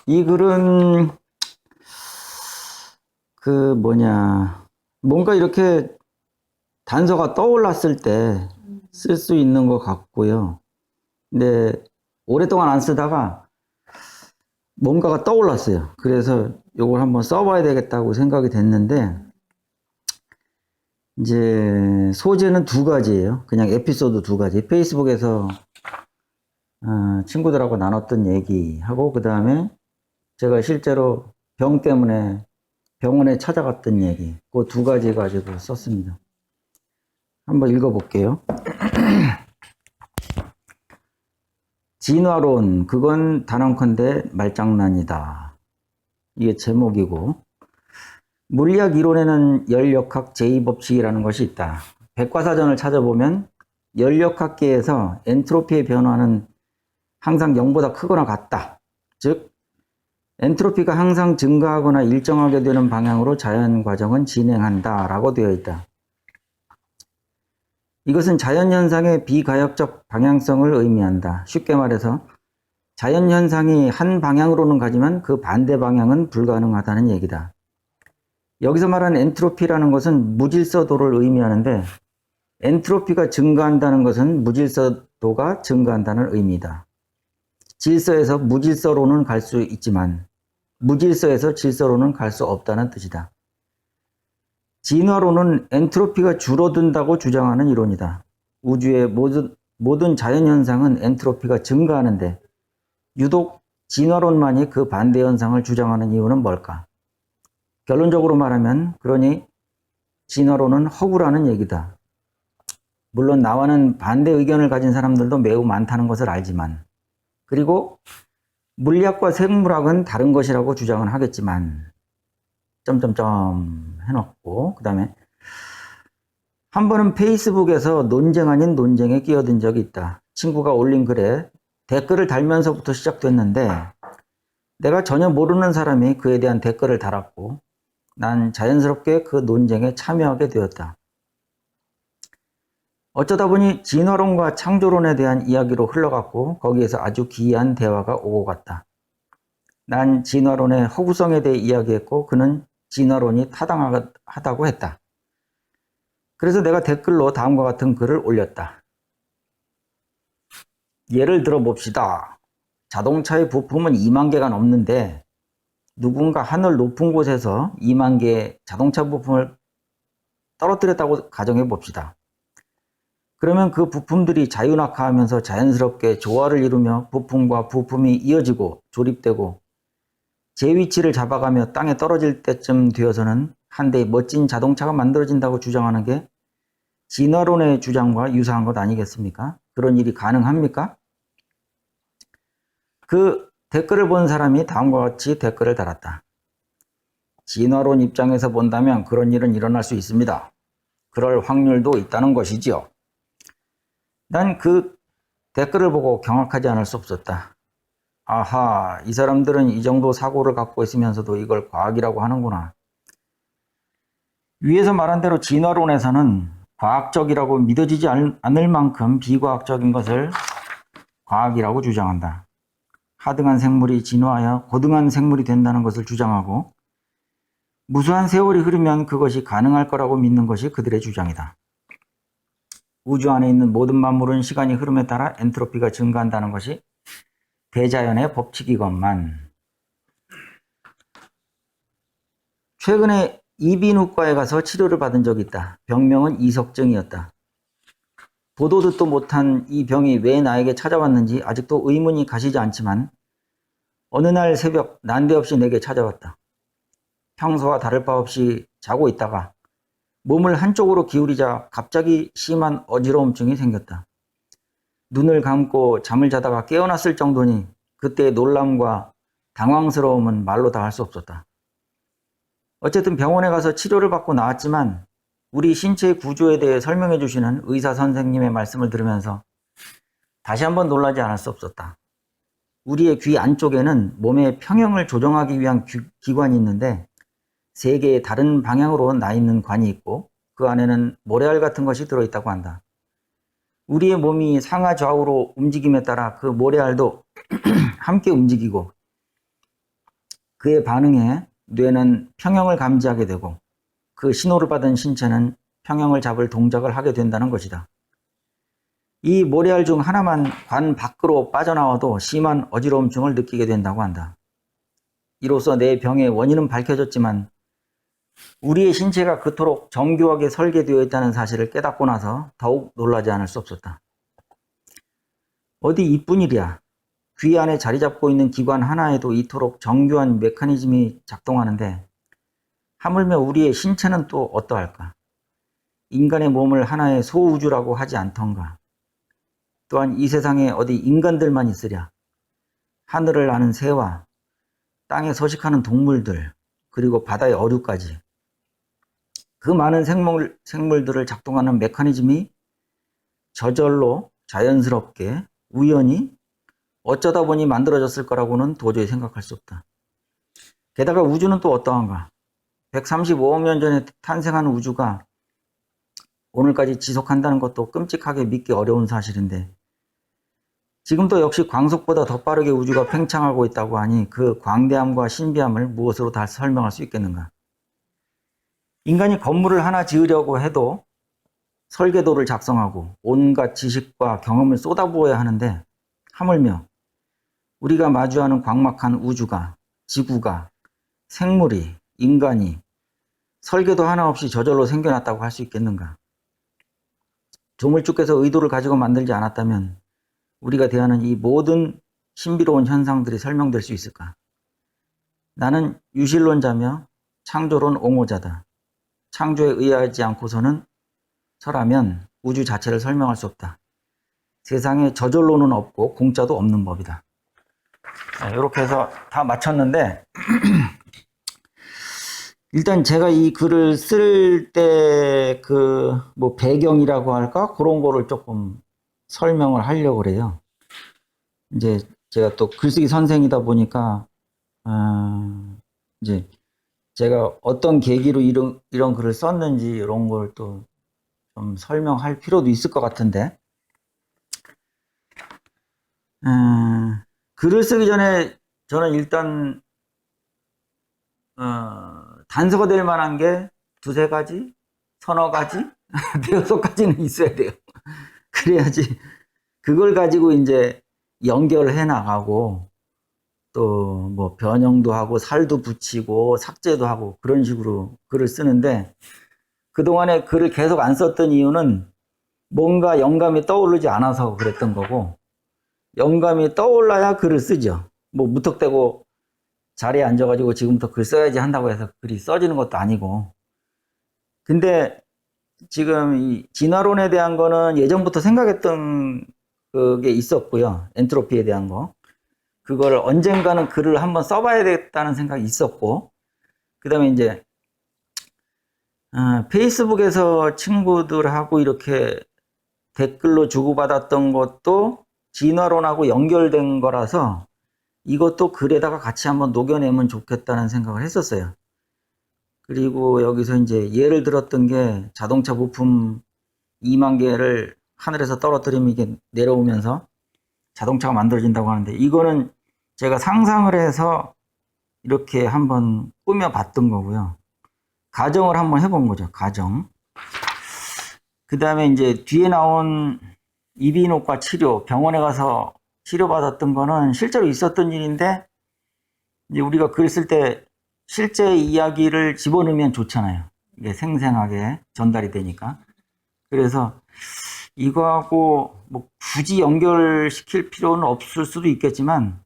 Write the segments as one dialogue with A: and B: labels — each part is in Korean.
A: 이 글은 뭔가 이렇게 단서가 떠올랐을 때 쓸 수 있는 것 같고요. 근데 오랫동안 안 쓰다가 뭔가가 떠올랐어요. 그래서 이걸 한번 써봐야 되겠다고 생각이 됐는데, 이제 소재는 두 가지예요. 그냥 에피소드 두 가지. 페이스북에서 친구들하고 나눴던 얘기하고, 그 다음에 제가 실제로 병 때문에 병원에 찾아갔던 얘기, 그 두 가지 가지고 썼습니다. 한번 읽어볼게요. 진화론, 그건 단언컨대 말장난이다. 이게 제목이고, 물리학 이론에는 열역학 제2법칙이라는 것이 있다. 백과사전을 찾아보면 열역학계에서 엔트로피의 변화는 항상 0보다 크거나 같다. 즉, 엔트로피가 항상 증가하거나 일정하게 되는 방향으로 자연 과정은 진행한다 라고 되어 있다. 이것은 자연현상의 비가역적 방향성을 의미한다. 쉽게 말해서 자연현상이 한 방향으로는 가지만 그 반대 방향은 불가능하다는 얘기다. 여기서 말하는 엔트로피라는 것은 무질서도를 의미하는데, 엔트로피가 증가한다는 것은 무질서도가 증가한다는 의미다. 질서에서 무질서로는 갈 수 있지만 무질서에서 질서로는 갈 수 없다는 뜻이다. 진화론은 엔트로피가 줄어든다고 주장하는 이론이다. 우주의 모든 자연현상은 엔트로피가 증가하는데 유독 진화론만이 그 반대 현상을 주장하는 이유는 뭘까? 결론적으로 말하면 그러니 진화론은 허구라는 얘기다. 물론 나와는 반대 의견을 가진 사람들도 매우 많다는 것을 알지만, 그리고 물리학과 생물학은 다른 것이라고 주장은 하겠지만 점점점 해놓고, 그 다음에 한 번은 페이스북에서 논쟁 아닌 논쟁에 끼어든 적이 있다. 친구가 올린 글에 댓글을 달면서부터 시작됐는데 내가 전혀 모르는 사람이 그에 대한 댓글을 달았고 난 자연스럽게 그 논쟁에 참여하게 되었다. 어쩌다 보니 진화론과 창조론에 대한 이야기로 흘러갔고 거기에서 아주 기이한 대화가 오고 갔다. 난 진화론의 허구성에 대해 이야기했고 그는 진화론이 타당하다고 했다. 그래서 내가 댓글로 다음과 같은 글을 올렸다. 예를 들어 봅시다. 자동차의 부품은 2만 개가 넘는데 누군가 하늘 높은 곳에서 2만 개의 자동차 부품을 떨어뜨렸다고 가정해 봅시다. 그러면 그 부품들이 자유낙하하면서 자연스럽게 조화를 이루며 부품과 부품이 이어지고 조립되고 제 위치를 잡아가며 땅에 떨어질 때쯤 되어서는 한 대의 멋진 자동차가 만들어진다고 주장하는 게 진화론의 주장과 유사한 것 아니겠습니까? 그런 일이 가능합니까? 그 댓글을 본 사람이 다음과 같이 댓글을 달았다. 진화론 입장에서 본다면 그런 일은 일어날 수 있습니다. 그럴 확률도 있다는 것이지요. 난 그 댓글을 보고 경악하지 않을 수 없었다. 아하, 이 사람들은 이 정도 사고를 갖고 있으면서도 이걸 과학이라고 하는구나. 위에서 말한 대로 진화론에서는 과학적이라고 믿어지지 않을 만큼 비과학적인 것을 과학이라고 주장한다. 하등한 생물이 진화하여 고등한 생물이 된다는 것을 주장하고 무수한 세월이 흐르면 그것이 가능할 거라고 믿는 것이 그들의 주장이다. 우주 안에 있는 모든 만물은 시간이 흐름에 따라 엔트로피가 증가한다는 것이 대자연의 법칙이건만, 최근에 이비인후과에 가서 치료를 받은 적이 있다. 병명은 이석증이었다. 보도 듣도 못한 이 병이 왜 나에게 찾아왔는지 아직도 의문이 가시지 않지만 어느 날 새벽 난데없이 내게 찾아왔다. 평소와 다를 바 없이 자고 있다가 몸을 한쪽으로 기울이자 갑자기 심한 어지러움증이 생겼다. 눈을 감고 잠을 자다가 깨어났을 정도니 그때의 놀람과 당황스러움은 말로 다 할 수 없었다. 어쨌든 병원에 가서 치료를 받고 나왔지만 우리 신체의 구조에 대해 설명해 주시는 의사 선생님의 말씀을 들으면서 다시 한번 놀라지 않을 수 없었다. 우리의 귀 안쪽에는 몸의 평형을 조정하기 위한 기관이 있는데 3개의 다른 방향으로 나 있는 관이 있고 그 안에는 모래알 같은 것이 들어있다고 한다. 우리의 몸이 상하 좌우로 움직임에 따라 그 모래알도 함께 움직이고 그에 반응해 뇌는 평형을 감지하게 되고 그 신호를 받은 신체는 평형을 잡을 동작을 하게 된다는 것이다. 이 모래알 중 하나만 관 밖으로 빠져나와도 심한 어지러움증을 느끼게 된다고 한다. 이로써 내 병의 원인은 밝혀졌지만 우리의 신체가 그토록 정교하게 설계되어 있다는 사실을 깨닫고 나서 더욱 놀라지 않을 수 없었다. 어디 이뿐 일이야. 귀 안에 자리 잡고 있는 기관 하나에도 이토록 정교한 메커니즘이 작동하는데 하물며 우리의 신체는 또 어떠할까? 인간의 몸을 하나의 소우주라고 하지 않던가. 또한 이 세상에 어디 인간들만 있으랴. 하늘을 나는 새와 땅에 서식하는 동물들, 그리고 바다의 어류까지. 그 많은 생물들을 작동하는 메커니즘이 저절로 자연스럽게 우연히 어쩌다 보니 만들어졌을 거라고는 도저히 생각할 수 없다. 게다가 우주는 또 어떠한가? 135억 년 전에 탄생한 우주가 오늘까지 지속한다는 것도 끔찍하게 믿기 어려운 사실인데 지금도 역시 광속보다 더 빠르게 우주가 팽창하고 있다고 하니 그 광대함과 신비함을 무엇으로 다 설명할 수 있겠는가? 인간이 건물을 하나 지으려고 해도 설계도를 작성하고 온갖 지식과 경험을 쏟아부어야 하는데 하물며 우리가 마주하는 광막한 우주가, 지구가, 생물이, 인간이 설계도 하나 없이 저절로 생겨났다고 할 수 있겠는가? 조물주께서 의도를 가지고 만들지 않았다면 우리가 대하는 이 모든 신비로운 현상들이 설명될 수 있을까? 나는 유실론자며 창조론 옹호자다. 창조에 의하지 않고서는 설하면 우주 자체를 설명할 수 없다. 세상에 저절로는 없고 공짜도 없는 법이다. 이렇게 해서 다 마쳤는데 일단 제가 이 글을 쓸 때 그 뭐 배경이라고 할까? 그런 거를 조금 설명을 하려고 그래요. 이제 제가 또 글쓰기 선생이다 보니까 이제 제가 어떤 계기로 이런 글을 썼는지 이런 걸 또 좀 설명할 필요도 있을 것 같은데 글을 쓰기 전에 저는 일단 단서가 될 만한 게 두세 가지, 서너 가지, 대여섯 가지는 있어야 돼요. 그래야지 그걸 가지고 이제 연결해 나가고 또 뭐 변형도 하고 살도 붙이고 삭제도 하고 그런 식으로 글을 쓰는데 그동안에 글을 계속 안 썼던 이유는 뭔가 영감이 떠오르지 않아서 그랬던 거고 영감이 떠올라야 글을 쓰죠. 뭐 무턱대고 자리에 앉아가지고 지금부터 글 써야지 한다고 해서 글이 써지는 것도 아니고 근데 지금 이 진화론에 대한 거는 예전부터 생각했던 그게 있었고요. 엔트로피에 대한 거. 그걸 언젠가는 글을 한번 써봐야겠다는 생각이 있었고 그 다음에 이제 페이스북에서 친구들하고 이렇게 댓글로 주고받았던 것도 진화론하고 연결된 거라서 이것도 글에다가 같이 한번 녹여내면 좋겠다는 생각을 했었어요. 그리고 여기서 이제 예를 들었던 게 자동차 부품 2만 개를 하늘에서 떨어뜨리면 이게 내려오면서 자동차가 만들어진다고 하는데 이거는 제가 상상을 해서 이렇게 한번 꾸며봤던 거고요. 가정을 한번 해본 거죠. 가정. 그 다음에 이제 뒤에 나온 이비인후과 치료, 병원에 가서 치료받았던 거는 실제로 있었던 일인데 이제 우리가 글 쓸 때 실제 이야기를 집어넣으면 좋잖아요. 이게 생생하게 전달이 되니까. 그래서 이거하고 뭐 굳이 연결시킬 필요는 없을 수도 있겠지만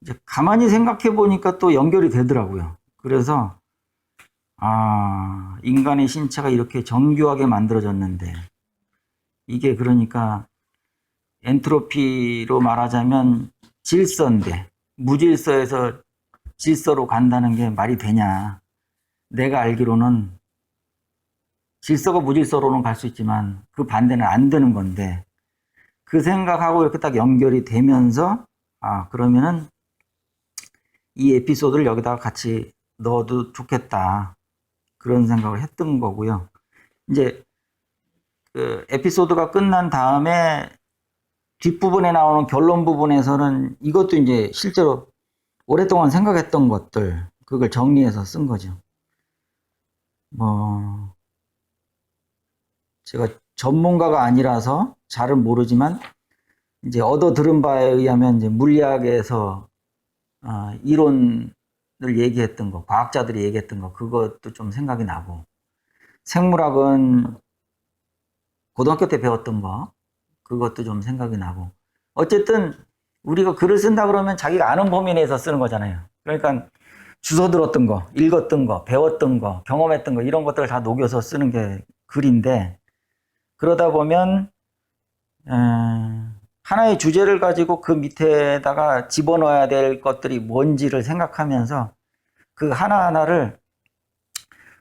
A: 이제 가만히 생각해 보니까 또 연결이 되더라고요. 그래서 인간의 신체가 이렇게 정교하게 만들어졌는데 이게 그러니까 엔트로피로 말하자면 질서인데 무질서에서 질서로 간다는 게 말이 되냐. 내가 알기로는 질서가 무질서로는 갈 수 있지만 그 반대는 안 되는 건데 그 생각하고 이렇게 딱 연결이 되면서 그러면은 이 에피소드를 여기다가 같이 넣어도 좋겠다. 그런 생각을 했던 거고요. 이제 그 에피소드가 끝난 다음에 뒷부분에 나오는 결론 부분에서는 이것도 이제 실제로 오랫동안 생각했던 것들, 그걸 정리해서 쓴 거죠. 뭐, 제가 전문가가 아니라서 잘은 모르지만, 이제 얻어 들은 바에 의하면 이제 물리학에서 이론을 얘기했던 거, 과학자들이 얘기했던 거, 그것도 좀 생각이 나고, 생물학은 고등학교 때 배웠던 거, 그것도 좀 생각이 나고, 어쨌든 우리가 글을 쓴다 그러면 자기가 아는 범위 내에서 쓰는 거잖아요. 그러니까 주워 들었던 거, 읽었던 거, 배웠던 거, 경험했던 거, 이런 것들을 다 녹여서 쓰는 게 글인데, 그러다 보면 하나의 주제를 가지고 그 밑에다가 집어넣어야 될 것들이 뭔지를 생각하면서 그 하나하나를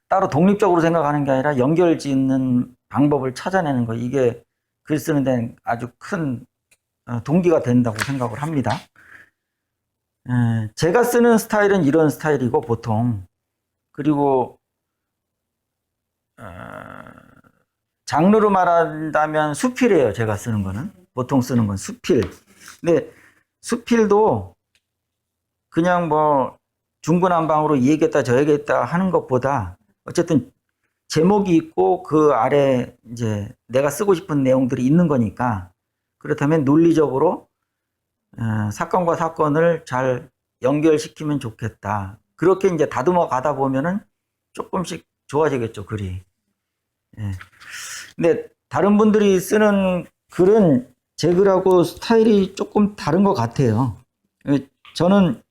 A: 따로 독립적으로 생각하는 게 아니라 연결 짓는 방법을 찾아내는 거, 이게 글 쓰는 데는 아주 큰 동기가 된다고 생각을 합니다. 제가 쓰는 스타일은 이런 스타일이고 보통, 그리고 장르로 말한다면 수필이에요. 제가 쓰는 거는 보통 쓰는 건 수필. 근데 수필도 그냥 뭐 중구난방으로 이 얘기했다 저 얘기했다 하는 것보다 어쨌든 제목이 있고 그 아래 이제 내가 쓰고 싶은 내용들이 있는 거니까, 그렇다면 논리적으로 사건과 사건을 잘 연결시키면 좋겠다. 그렇게 이제 다듬어 가다 보면은 조금씩 좋아지겠죠, 글이. 예. 근데 다른 분들이 쓰는 글은 제 글하고 스타일이 조금 다른 것 같아요. 저는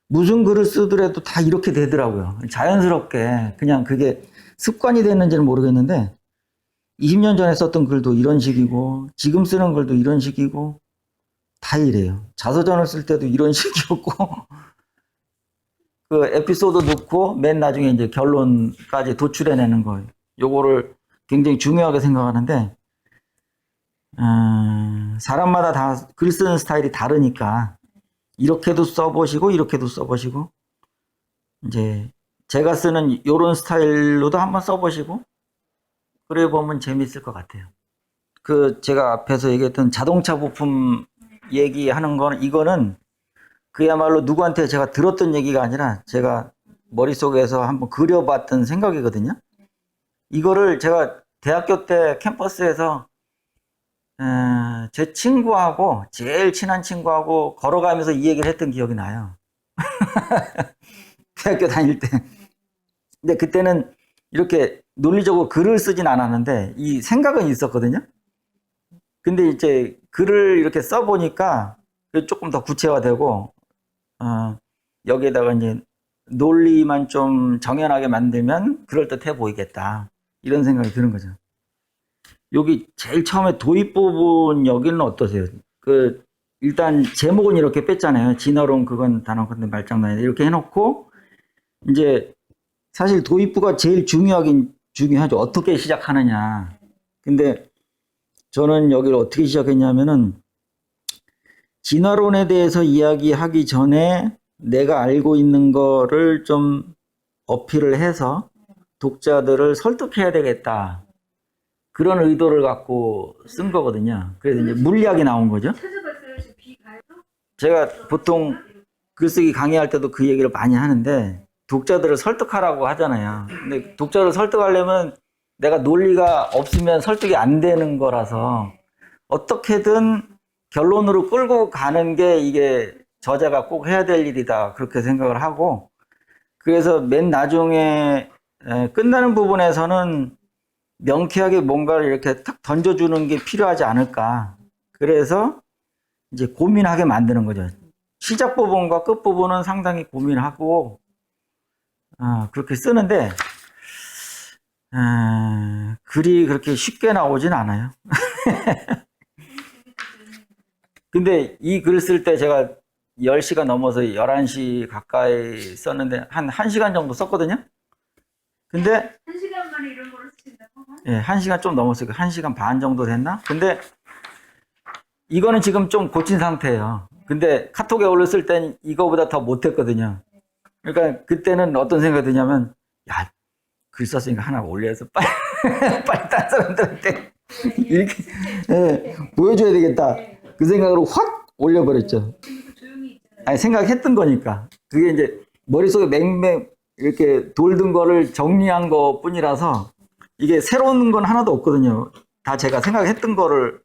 A: 무슨 글을 쓰더라도 다 이렇게 되더라고요. 자연스럽게 그냥 그게 습관이 됐는지는 모르겠는데 20년 전에 썼던 글도 이런 식이고 지금 쓰는 글도 이런 식이고 다 이래요. 자서전을 쓸 때도 이런 식이었고 그 에피소드 넣고 맨 나중에 이제 결론까지 도출해내는 거, 요거를 굉장히 중요하게 생각하는데 사람마다 다 글 쓰는 스타일이 다르니까 이렇게도 써보시고 이렇게도 써보시고 이제 제가 쓰는 요런 스타일로도 한번 써보시고 그래 보면 재밌을 것 같아요. 그 제가 앞에서 얘기했던 자동차 부품 얘기하는 거는, 이거는 그야말로 누구한테 제가 들었던 얘기가 아니라 제가 머릿속에서 한번 그려봤던 생각이거든요. 이거를 제가 대학교 때 캠퍼스에서 제 친구하고, 제일 친한 친구하고 걸어가면서 이 얘기를 했던 기억이 나요. 대학교 다닐 때. 근데 그때는 이렇게 논리적으로 글을 쓰진 않았는데 이 생각은 있었거든요. 근데 이제 글을 이렇게 써보니까 조금 더 구체화되고, 여기에다가 이제 논리만 좀 정연하게 만들면 그럴듯해 보이겠다, 이런 생각이 드는 거죠. 여기 제일 처음에 도입 부분 여기는 어떠세요? 그 일단 제목은 이렇게 뺐잖아요. 진화론 그건 단어 건데 말장난이다 이렇게 해놓고, 이제 사실 도입부가 제일 중요하긴 중요하죠. 어떻게 시작하느냐. 근데 저는 여기를 어떻게 시작했냐면은 진화론에 대해서 이야기하기 전에 내가 알고 있는 거를 좀 어필을 해서 독자들을 설득해야 되겠다, 그런 의도를 갖고 쓴 거거든요. 그래서 이제 물리학이 나온 거죠. 제가 보통 글쓰기 강의할 때도 그 얘기를 많이 하는데 독자들을 설득하라고 하잖아요. 근데 독자를 설득하려면 내가 논리가 없으면 설득이 안 되는 거라서 어떻게든 결론으로 끌고 가는 게 이게 저자가 꼭 해야 될 일이다, 그렇게 생각을 하고, 그래서 맨 나중에 끝나는 부분에서는 명쾌하게 뭔가를 이렇게 탁 던져주는 게 필요하지 않을까. 그래서 이제 고민하게 만드는 거죠. 시작 부분과 끝 부분은 상당히 고민하고 그렇게 쓰는데 글이 그렇게 쉽게 나오진 않아요. 근데 이 글 쓸 때 제가 10시가 넘어서 11시 가까이 썼는데 한 1시간 정도 썼거든요. 근데
B: 1시간 만에 이런 거를 쓰신다고?
A: 예, 1시간 좀 넘었어요. 1시간 반 정도 됐나? 근데 이거는 지금 좀 고친 상태예요. 근데 카톡에 올렸을 땐 이거보다 더 못했거든요. 그러니까 그때는 어떤 생각이 드냐면, 야, 글 썼으니까 하나 올려서 빨리 빨리 다른 사람들한테 이렇게 보여줘야 되겠다. 그 생각으로 확 올려버렸죠.
B: 조용히 있잖아요.
A: 아니, 생각했던 거니까. 그게 이제 머릿속에 맹맹 이렇게 돌던 거를 정리한 것 뿐이라서 이게 새로운 건 하나도 없거든요. 다 제가 생각했던 거를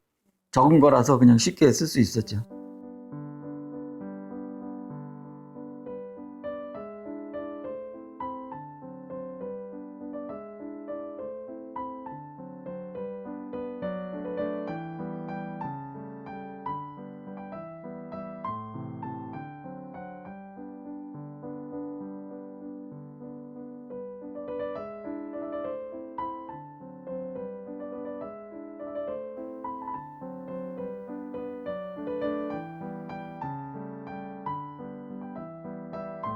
A: 적은 거라서 그냥 쉽게 쓸 수 있었죠.